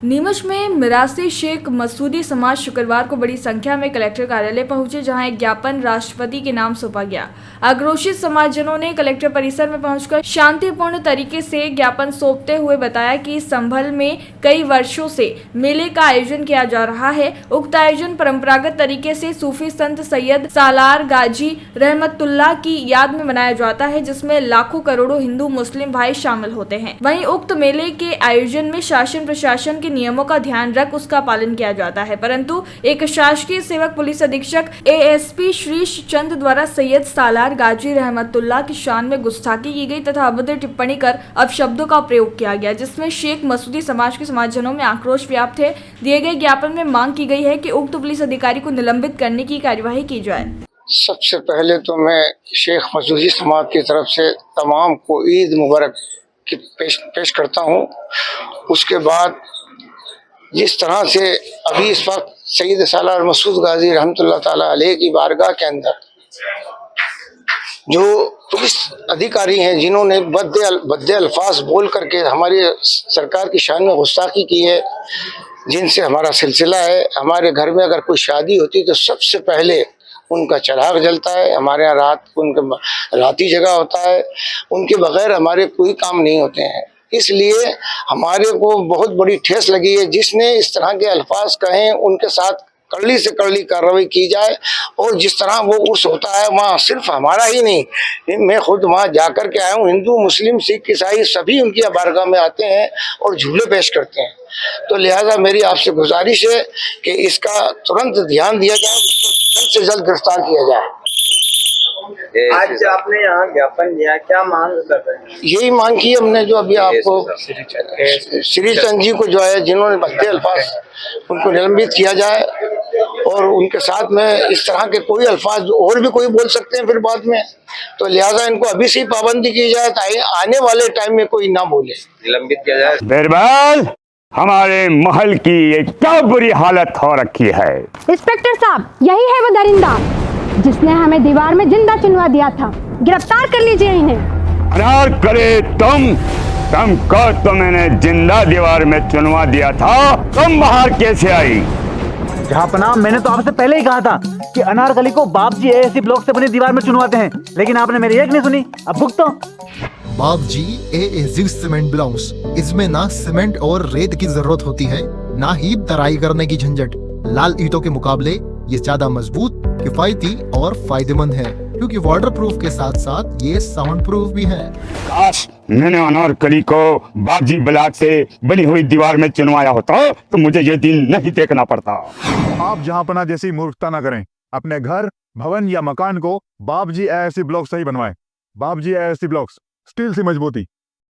नीमच में मिरासी शेख मसूदी समाज शुक्रवार को बड़ी संख्या में कलेक्टर कार्यालय पहुंचे, जहां एक ज्ञापन राष्ट्रपति के नाम सौंपा गया। आक्रोशित समाजजनों ने कलेक्टर परिसर में पहुंचकर शांतिपूर्ण तरीके से ज्ञापन सौंपते हुए बताया कि संभल में कई वर्षों से मेले का आयोजन किया जा रहा है। उक्त आयोजन परंपरागत तरीके से सूफी संत सैयद सालार गाजी रहमतुल्लाह की याद में मनाया जाता है, जिसमें लाखों करोड़ों हिंदू मुस्लिम भाई शामिल होते हैं। वहीं उक्त मेले के आयोजन में शासन प्रशासन नियमों का ध्यान रख उसका पालन किया जाता है, परंतु एक शासकीय सेवक पुलिस अधीक्षक एएसपी श्रीश चंद द्वारा सैयद सालार गाजी रहमतुल्लाह की शान में गुस्ताखी की गई तथा अभद्र टिप्पणी कर अपशब्दों का प्रयोग किया गया, जिसमें शेख मसूदी समाज के समाजजनों में आक्रोश व्याप्त है। दिए गए ज्ञापन में मांग की गई है कि उक्त पुलिस अधिकारी को निलंबित करने की कार्यवाही की जाए। सबसे पहले तो मैं शेख मसूदी समाज की तरफ से तमाम को ईद मुबारक की पेश करता हूँ। उसके बाद जिस तरह से अभी इस वक्त सैयद सालार मसूद गाजी रहमतुल्लाह ताला अलैह की बारगाह के अंदर जो पुलिस अधिकारी हैं जिन्होंने भद्दे अल्फाज बोल करके हमारी सरकार की शान में गुस्ताखी की है, जिनसे हमारा सिलसिला है। हमारे घर में अगर कोई शादी होती तो सबसे पहले उनका चिराग जलता है। हमारे यहाँ उनका राती जगह होता है, उनके बगैर हमारे कोई काम नहीं होते हैं। इसलिए हमारे को बहुत बड़ी ठेस लगी है। जिसने इस तरह के अल्फाज कहें उनके साथ कड़ली से कड़ली कार्रवाई की जाए। और जिस तरह वो उर्स होता है वहाँ सिर्फ हमारा ही नहीं, मैं खुद वहाँ जाकर के आया हूँ, हिंदू मुस्लिम सिख ईसाई सभी उनकी बारगाह में आते हैं और झूले पेश करते हैं। तो लिहाजा मेरी आपसे गुजारिश है कि इसका तुरंत ध्यान दिया जाए, जल्द से जल्द गिरफ्तार किया जाए। आज आपने यहाँ ज्ञापन दिया, क्या मांग कर रहे हैं? यही मांग की हमने, जो अभी आपको श्री चंद जी को जो है जिन्होंने भद्दे अल्फाज, उनको निलंबित किया जाए और उनके साथ में इस तरह के कोई अल्फाज और भी कोई बोल सकते हैं फिर बाद में, तो लिहाजा इनको अभी से ही पाबंदी की जाए ताकि आने वाले टाइम में कोई ना बोले, निलंबित किया जाए। बिरबल, हमारे महल की ये क्या बुरी हालत हो रखी है। इंस्पेक्टर साहब, यही है वो दरिंदा जिसने हमें दीवार में जिंदा चुनवा दिया था। गिरफ्तार कर लीजिए इन्हें। अनार करे तुमको तो मैंने जिंदा दीवार में चुनवा दिया था, तुम बाहर कैसे आई? जहांपनाह, मैंने तो आपसे पहले ही कहा था कि अनारकली को बाप जी एएससी ब्लॉक से बनी दीवार में चुनवाते हैं, लेकिन आपने मेरी एक नहीं सुनी। अब भुगतो। बाप जी एएससी सीमेंट ब्लॉक्स, इसमें ना सीमेंट और रेत की जरूरत होती है, ना ही तराई करने की झंझट। लाल ईंटों के मुकाबले ये ज्यादा मजबूत, किफायती और फायदेमंद है, क्योंकि वाटर प्रूफ के साथ साथ ये साउंड प्रूफ भी है। काश मैंने अनारकली को बापजी ब्लॉक से बनी हुई दीवार में चुनवाया होता तो मुझे ये दिन नहीं देखना पड़ता। आप जहांपनाह जैसी मूर्खता न करें। अपने घर, भवन या मकान को बाप जी एएससी ब्लॉक से ही बनवाएं। बाप जी एएससी ब्लॉक्स, स्टील सी मजबूती।